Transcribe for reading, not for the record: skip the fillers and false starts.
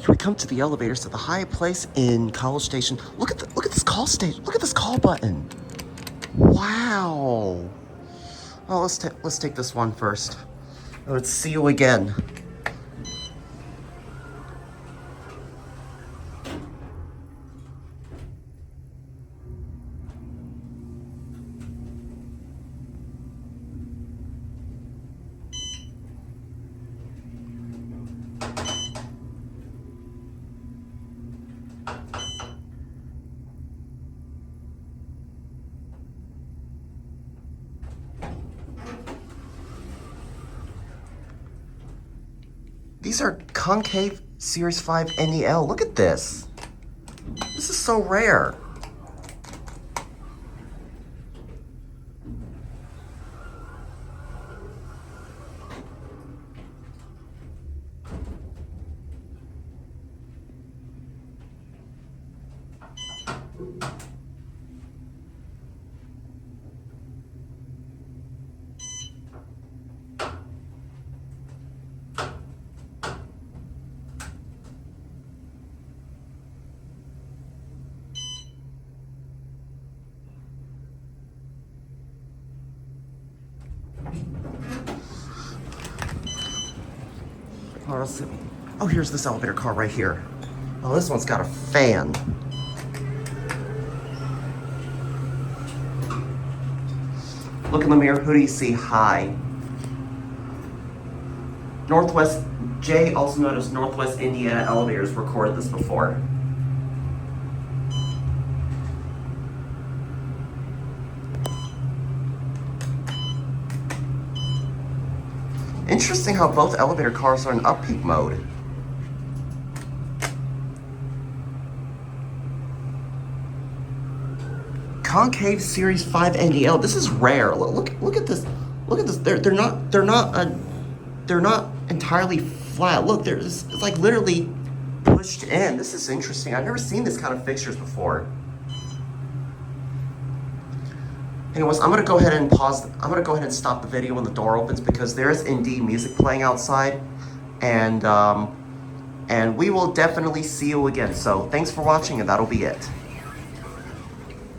Here we come to the elevators to the Hyatt place in College Station. Look at this call station. Look at this call button. Wow. Oh, let's take this one first. Let's see you again. These are CONCAVE Series 5 NEL. Look at this. This is so rare. Oh, here's this elevator car right here. Oh, this one's got a fan. Look in the mirror. Who do you see? Hi. Northwest, Jay, also known as Northwest Indiana Elevators, recorded this before. Interesting how both elevator cars are in up-peak mode. CONCAVE Series 5 NEL. This is rare. Look at this. Look at this. They're not entirely flat. Look, it's like literally pushed in. This is interesting. I've never seen this kind of fixtures before. Anyways, I'm gonna go ahead and pause. I'm gonna go ahead and stop the video when the door opens because there is indeed music playing outside, and we will definitely see you again. So thanks for watching, and that'll be it.